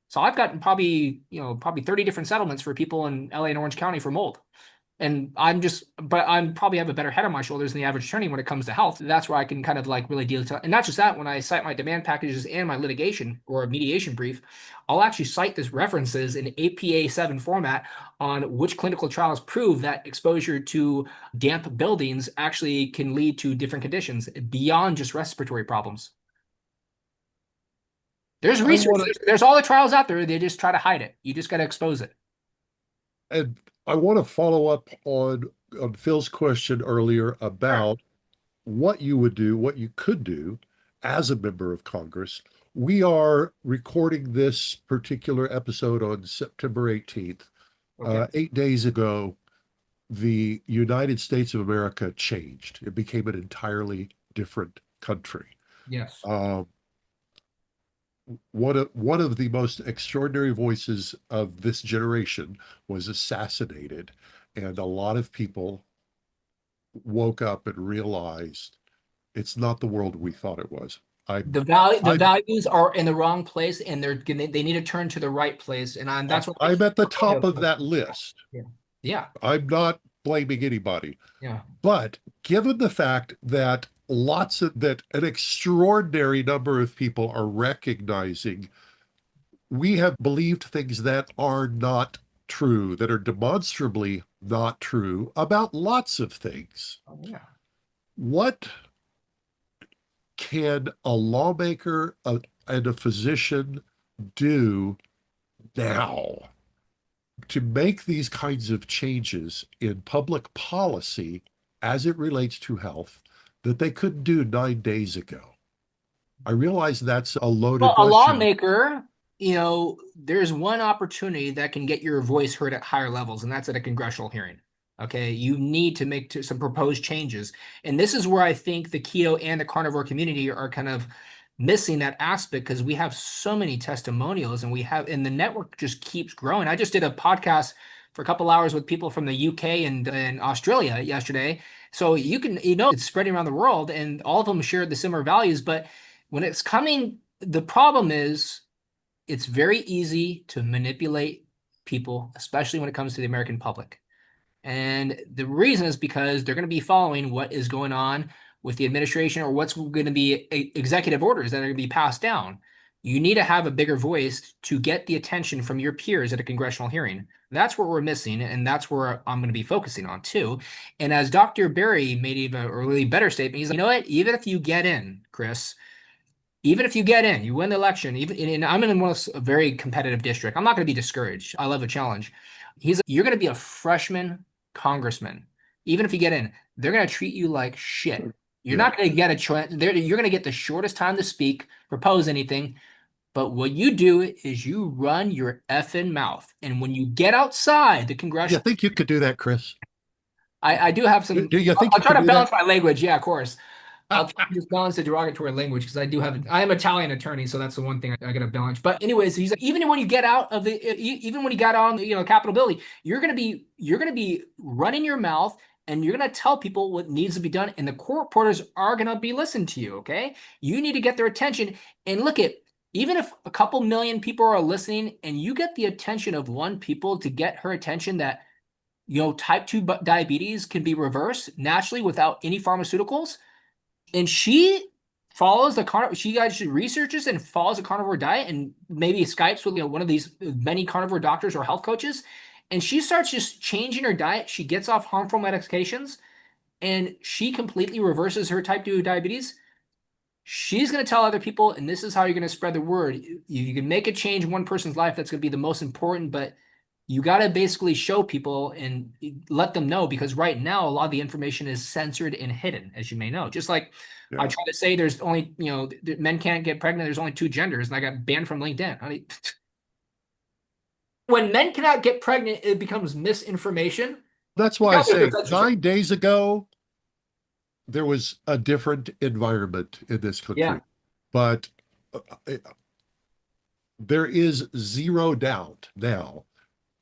So I've gotten probably 30 different settlements for people in LA and Orange County for mold. And but I'm probably have a better head on my shoulders than the average attorney when it comes to health. That's where I can kind of really deal with it. And not just that, when I cite my demand packages and my litigation or a mediation brief, I'll actually cite this references in APA 7 format on which clinical trials prove that exposure to damp buildings actually can lead to different conditions beyond just respiratory problems. There's research. There's all the trials out there. They just try to hide it. You just got to expose it. And I want to follow up on Phil's question earlier about what you would do, what you could do as a member of Congress. We are recording this particular episode on September 18th. Okay. 8 days ago, the United States of America changed. It became an entirely different country. Yes. One of the most extraordinary voices of this generation was assassinated, and a lot of people woke up and realized it's not the world we thought it was. The values are in the wrong place, and they need to turn to the right place. And that's what I'm at the top of that list. Yeah. I'm not blaming anybody. Yeah. But given the fact that an extraordinary number of people are recognizing we have believed things that are not true, that are demonstrably not true about lots of things. Oh, yeah. What can a lawmaker and a physician do now to make these kinds of changes in public policy as it relates to health that they couldn't do 9 days ago? I realize that's a loaded Well, a question. lawmaker, there's one opportunity that can get your voice heard at higher levels, and that's at a congressional hearing. Okay, you need to make some proposed changes. And this is where I think the keto and the carnivore community are kind of missing that aspect, because we have so many testimonials and the network just keeps growing. I just did a podcast for a couple hours with people from the UK and Australia yesterday. So it's spreading around the world, and all of them share the similar values. But when it's coming, the problem is it's very easy to manipulate people, especially when it comes to the American public. And the reason is because they're going to be following what is going on with the administration, or what's going to be executive orders that are going to be passed down. You need to have a bigger voice to get the attention from your peers at a congressional hearing. That's what we're missing, and that's where I'm going to be focusing on too. And as Dr. Berry made even a really better statement, he's like, you know what? Even if you get in, Chris, even if you get in, you win the election, and I'm in a very competitive district, I'm not going to be discouraged. I love a challenge. You're going to be a freshman congressman. Even if you get in, they're going to treat you like shit. You're not going to get a chance. You're going to get the shortest time to speak, propose anything. But what you do is you run your effing mouth. And when you get outside the congressional, You think you could do that, Chris? I do have some. Do you think I'll you try could to do balance that? my language. Yeah, of course. I'll try to just balance the derogatory language, because I am Italian attorney, so that's the one thing I got to balance. But anyways, he's like, even when you get out of even when you got on the Capitol building, you're gonna be running your mouth, and you're gonna tell people what needs to be done, and the court reporters are gonna be listening to you. Okay, you need to get their attention, and look at. Even if a couple million people are listening, and you get the attention of one people to get her attention, that type 2 diabetes can be reversed naturally without any pharmaceuticals, and she follows she researches and follows a carnivore diet, and maybe Skypes with one of these many carnivore doctors or health coaches, and she starts just changing her diet. She gets off harmful medications, and she completely reverses her type 2 diabetes. She's going to tell other people, and this is how you're going to spread the word. You can make a change in one person's life, that's going to be the most important, but you got to basically show people and let them know, because right now a lot of the information is censored and hidden, as you may know. Just like I try to say there's only, men can't get pregnant, there's only 2 genders, and I got banned from LinkedIn. When men cannot get pregnant, it becomes misinformation. That's why I say 9 days ago, there was a different environment in this country. Yeah. But there is zero doubt now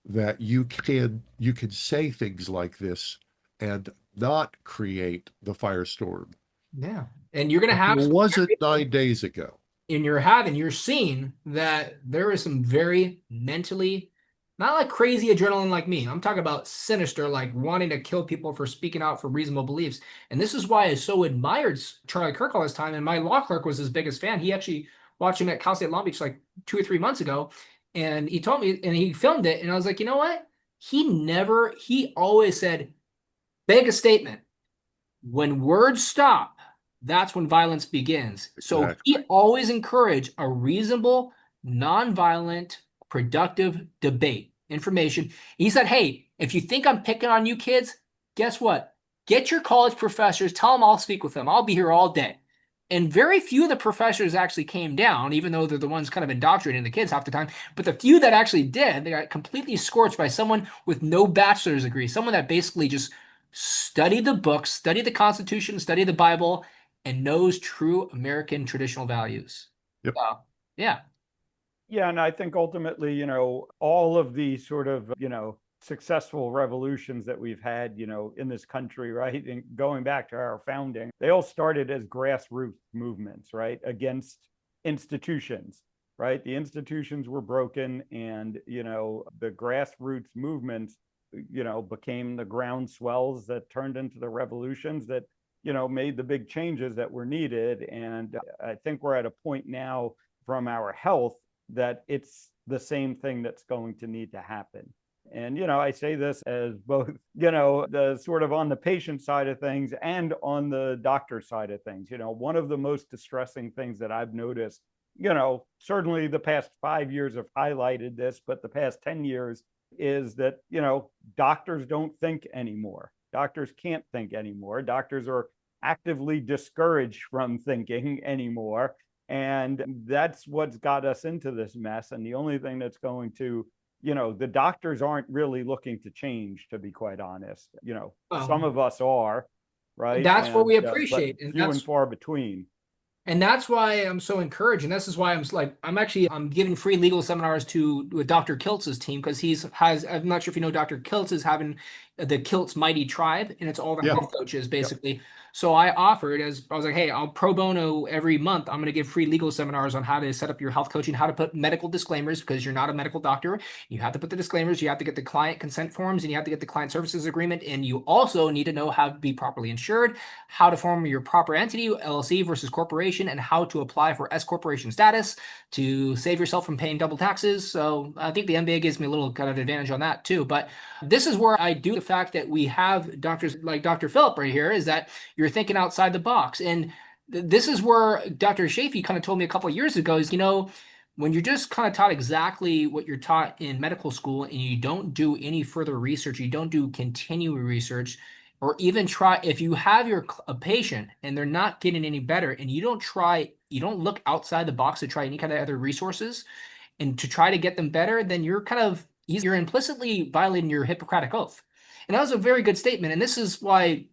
that you can say things like this and not create the firestorm. Yeah. And you're going to have. It wasn't 9 days ago. And you're seeing that there is some very mentally, not like crazy adrenaline like me. I'm talking about sinister, like wanting to kill people for speaking out for reasonable beliefs. And this is why I so admired Charlie Kirk all this time. And my law clerk was his biggest fan. He actually watched him at Cal State Long Beach like 2 or 3 months ago. And he told me, and he filmed it. And I was like, you know what? He always said, make a statement. When words stop, that's when violence begins. So Exactly. he always encouraged a reasonable, nonviolent, productive debate, information. He said, hey, if you think I'm picking on you kids, guess what? Get your college professors, tell them I'll speak with them. I'll be here all day. And very few of the professors actually came down, even though they're the ones kind of indoctrinating the kids half the time. But the few that actually did, they got completely scorched by someone with no bachelor's degree, someone that basically just studied the books, studied the Constitution, studied the Bible, and knows true American traditional values. Yep. Yeah. Yeah, and I think ultimately, all of the sort of, successful revolutions that we've had, in this country, right? And going back to our founding, they all started as grassroots movements, right? Against institutions, right? The institutions were broken, and, the grassroots movements, became the groundswells that turned into the revolutions that, made the big changes that were needed. And I think we're at a point now from our health that it's the same thing that's going to need to happen. And, I say this as both, the sort of on the patient side of things and on the doctor side of things. One of the most distressing things that I've noticed, certainly the past 5 years have highlighted this, but the past 10 years is that, doctors don't think anymore. Doctors can't think anymore. Doctors are actively discouraged from thinking anymore. And that's what's got us into this mess. And the only thing that's going to, the doctors aren't really looking to change, to be quite honest. Some of us are, right? That's what we but appreciate. And few and far between. And that's why I'm so encouraged. And this is why I'm giving free legal seminars with Dr. Kiltz's team, because I'm not sure if you know, Dr. Kiltz is having the Kiltz Mighty Tribe, and it's all the health coaches basically. Yep. So I was like, hey, I'll pro bono every month. I'm going to give free legal seminars on how to set up your health coaching, how to put medical disclaimers, because you're not a medical doctor. You have to put the disclaimers, you have to get the client consent forms, and you have to get the client services agreement. And you also need to know how to be properly insured, how to form your proper entity, LLC versus corporation, and how to apply for S corporation status to save yourself from paying double taxes. So I think the MBA gives me a little kind of advantage on that too. But this is where I do the fact that we have doctors like Dr. Philip right here, is that you're thinking outside the box. And this is where Dr. Shafee kind of told me a couple of years ago is, when you're just kind of taught exactly what you're taught in medical school and you don't do any further research, you don't do continuing research, or even try, if you have a patient and they're not getting any better and you don't look outside the box to try any kind of other resources and to try to get them better, then you're implicitly violating your Hippocratic oath. And that was a very good statement. And this is why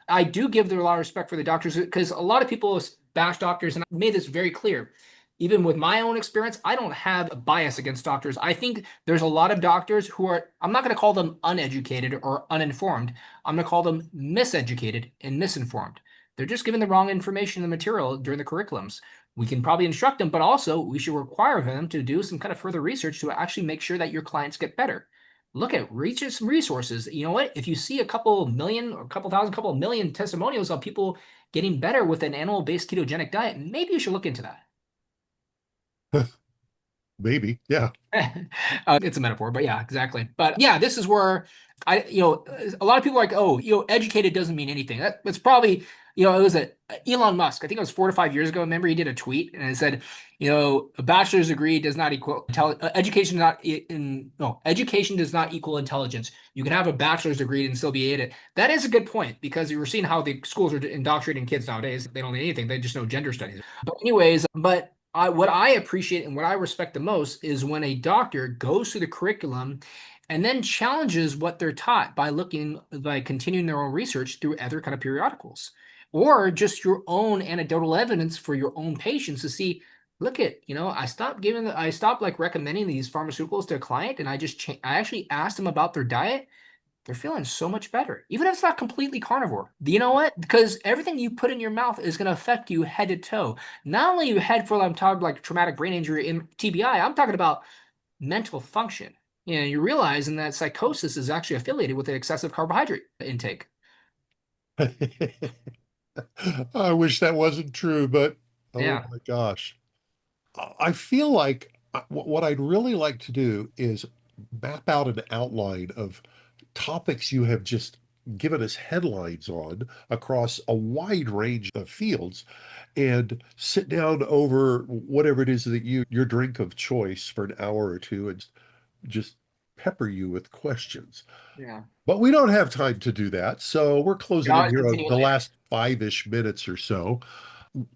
I do give them a lot of respect for the doctors, because a lot of people bash doctors, and I made this very clear. Even with my own experience, I don't have a bias against doctors. I think there's a lot of doctors who I'm not going to call them uneducated or uninformed. I'm going to call them miseducated and misinformed. They're just given the wrong information and material during the curriculums. We can probably instruct them, but also we should require them to do some kind of further research to actually make sure that your clients get better. Look at some resources. You know what? If you see a couple million or a couple thousand, couple million testimonials of people getting better with an animal-based ketogenic diet, maybe you should look into that. Maybe, yeah. It's a metaphor, but yeah, exactly. But yeah, this is where a lot of people are like, oh, educated doesn't mean anything. That's probably, it was Elon Musk. I think it was 4 to 5 years ago. Remember, he did a tweet and it said, a bachelor's degree does not equal education. Education does not equal intelligence. You can have a bachelor's degree and still be aided. That is a good point, because you're seeing how the schools are indoctrinating kids nowadays. They don't need anything. They just know gender studies. But anyways, what I appreciate and what I respect the most is when a doctor goes through the curriculum and then challenges what they're taught by continuing their own research through other kind of periodicals, or just your own anecdotal evidence for your own patients to see, look at, I stopped recommending these pharmaceuticals to a client, and I actually asked them about their diet. They're feeling so much better, even if it's not completely carnivore. You know what? Because everything you put in your mouth is going to affect you head to toe. Not only your head, I'm talking like traumatic brain injury and TBI, I'm talking about mental function. You're realizing that psychosis is actually affiliated with an excessive carbohydrate intake. I wish that wasn't true, but oh yeah. my gosh. I feel like what I'd really like to do is map out an outline of topics you have just given us headlines on across a wide range of fields, and sit down over whatever it is that your drink of choice for an hour or two and just pepper you with questions. Yeah. But we don't have time to do that. So we're closing in here on the later. last 5-ish minutes or so.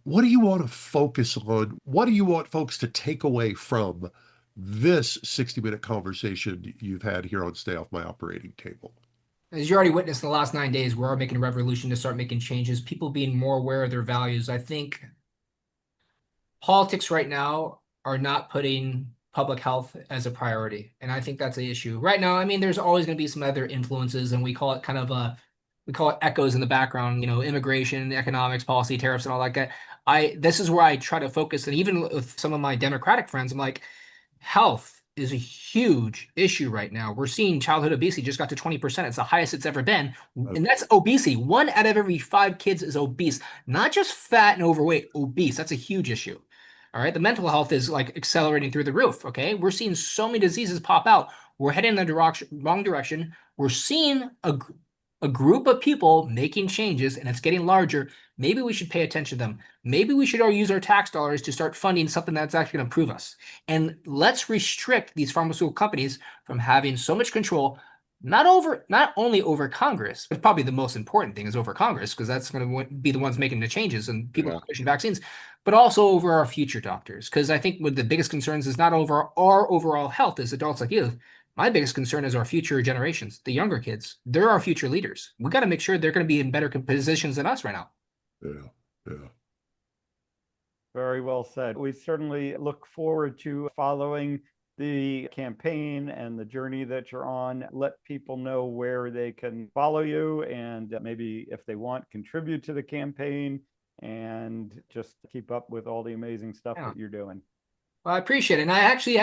What do you want to focus on? What do you want folks to take away from this 60-minute conversation you've had here on Stay Off My Operating Table? As you already witnessed in the last 9 days, we are making a revolution to start making changes, people being more aware of their values. I think politics right now are not putting public health as a priority. And I think that's the issue. Right now, there's always going to be some other influences, and we call it echoes in the background, immigration, economics, policy, tariffs, and all like that. This is where I try to focus. And even with some of my Democratic friends, I'm like, health is a huge issue right now. We're seeing childhood obesity just got to 20%. It's the highest it's ever been. And that's obesity. 1 out of every 5 kids is obese, not just fat and overweight, obese. That's a huge issue. All right. The mental health is accelerating through the roof. Okay. We're seeing so many diseases pop out. We're heading in the wrong direction. We're seeing a group of people making changes and it's getting larger. Maybe we should pay attention to them. Maybe we should use our tax dollars to start funding something that's actually going to improve us. And let's restrict these pharmaceutical companies from having so much control, not only over Congress, but probably the most important thing is over Congress, because that's going to be the ones making the changes and people pushing vaccines, but also over our future doctors. Because I think one of the biggest concerns is not over our overall health as adults like you. My biggest concern is our future generations, the younger kids. They're our future leaders. We got to make sure they're going to be in better positions than us right now. Yeah, yeah. Very well said. We certainly look forward to following the campaign and the journey that you're on. Let people know where they can follow you and maybe if they want, contribute to the campaign and just keep up with all the amazing stuff that you're doing. Well, I appreciate it. And I actually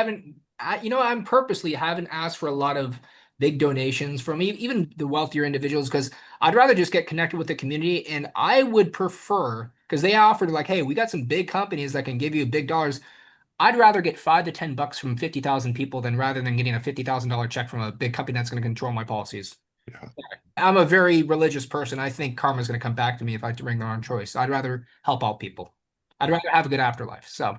I'm purposely haven't asked for a lot of big donations from even the wealthier individuals, because I'd rather just get connected with the community. And I would prefer, because they offered like, hey, we got some big companies that can give you big dollars. I'd rather get $5 to $10 from 50,000 people rather than getting a $50,000 check from a big company that's going to control my policies. Yeah. I'm a very religious person. I think karma is going to come back to me if I bring the wrong choice. I'd rather help out people. I'd rather have a good afterlife. So,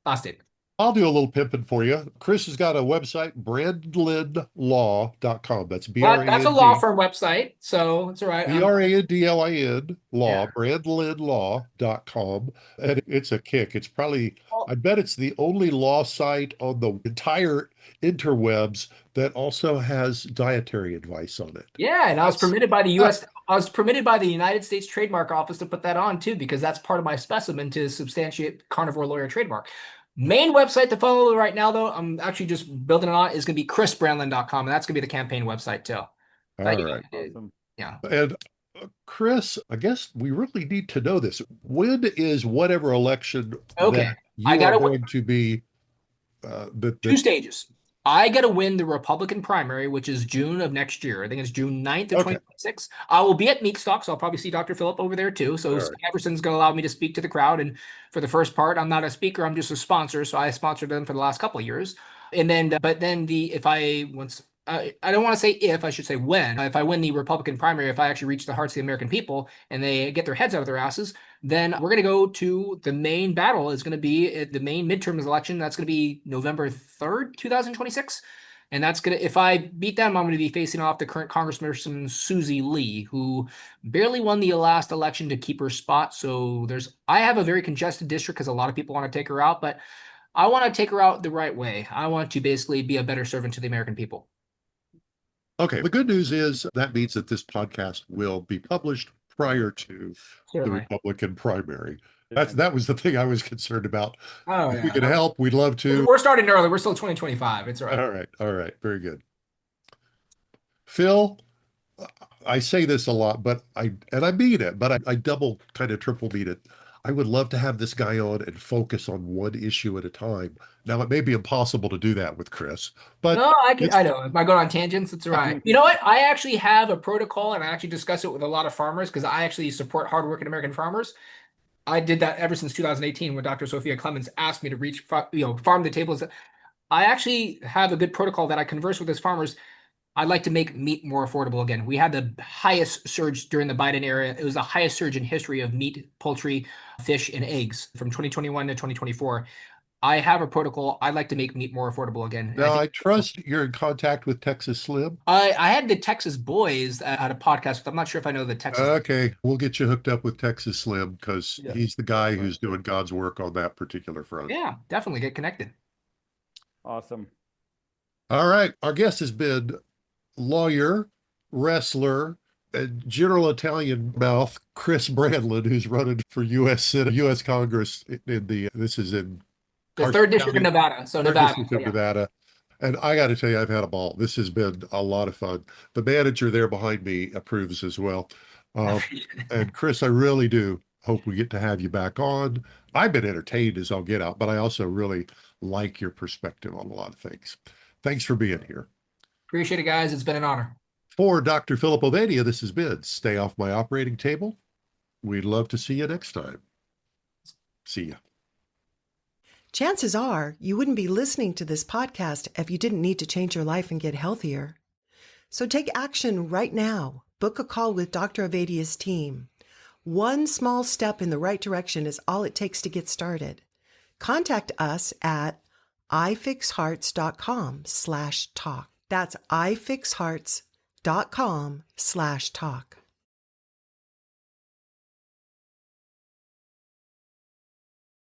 last statement. I'll do a little pimping for you. Chris has got a website, brandlinlaw.com. That's B-R-A-N-D. That's a law firm website, so it's all right. B-R-A-N-D-L-I-N, law, brandlinlaw.com. And it's a kick. It's probably, I bet it's the only law site on the entire interwebs that also has dietary advice on it. Yeah, and I was permitted by the U.S. I was permitted by the United States Trademark Office to put that on too, because that's part of my specimen to substantiate carnivore lawyer trademark. Main website to follow right now, though, I'm actually just building it on, is going to be chrisbrandlin.com, and that's going to be the campaign website too. All right. Awesome. Yeah. And Chris, I guess we really need to know this. When is whatever election that you are going to be? 2 stages. I got to win the Republican primary, which is June of next year. I think it's June 9th of 2026. I will be at Meatstock, so I'll probably see Dr. Phillip over there too. So Everson's going to allow me to speak to the crowd. And for the first part, I'm not a speaker, I'm just a sponsor. So I sponsored them for the last couple of years. And then, but then I don't want to say if, I should say when. If I win the Republican primary, if I actually reach the hearts of the American people and they get their heads out of their asses, then we're going to go to the main battle. Is going to be the main midterm election. That's going to be November 3rd, 2026. And that's going to, if I beat them, I'm going to be facing off the current Congressperson Susie Lee, who barely won the last election to keep her spot. So I have a very congested district because a lot of people want to take her out, but I want to take her out the right way. I want to basically be a better servant to the American people. Okay. The good news is that means that this podcast will be published prior to the Republican primary. That was the thing I was concerned about. If we can help, we'd love to. We're starting early. We're still 2025. It's all right. All right. All right. Very good. Phil, I say this a lot, but I mean it, but I double, kind of triple mean it. I would love to have this guy on and focus on one issue at a time. Now, it may be impossible to do that with Chris, but no, I know. If I go on tangents, it's all right. You know what? I actually have a protocol, and I actually discuss it with a lot of farmers because I actually support hardworking American farmers. I did that ever since 2018 when Dr. Sophia Clemens asked me to reach, farm the tables. I actually have a good protocol that I converse with as farmers. I'd like to make meat more affordable again. We had the highest surge during the Biden era. It was the highest surge in history of meat, poultry, fish, and eggs from 2021 to 2024. I have a protocol. I'd like to make meat more affordable again. Now, I trust you're in contact with Texas Slim. I had the Texas Boys at a podcast, but I'm not sure if I know the Texas. Okay, we'll get you hooked up with Texas Slim because he's the guy who's doing God's work on that particular front. Yeah, definitely get connected. Awesome. All right. Our guest has been lawyer, wrestler, and general Italian mouth, Chris Brandlin, who's running for U.S. Senate, U.S. Congress this is in the third district of Nevada. So Nevada. And I got to tell you, I've had a ball. This has been a lot of fun. The manager there behind me approves as well. And Chris, I really do hope we get to have you back on. I've been entertained as I'll get out, but I also really like your perspective on a lot of things. Thanks for being here. Appreciate it, guys. It's been an honor. For Dr. Philip Ovania, this has been Stay Off My Operating Table. We'd love to see you next time. See ya. Chances are you wouldn't be listening to this podcast if you didn't need to change your life and get healthier. So take action right now. Book a call with Dr. Ovadia's team. One small step in the right direction is all it takes to get started. Contact us at ifixhearts.com/talk. That's ifixhearts.com/talk.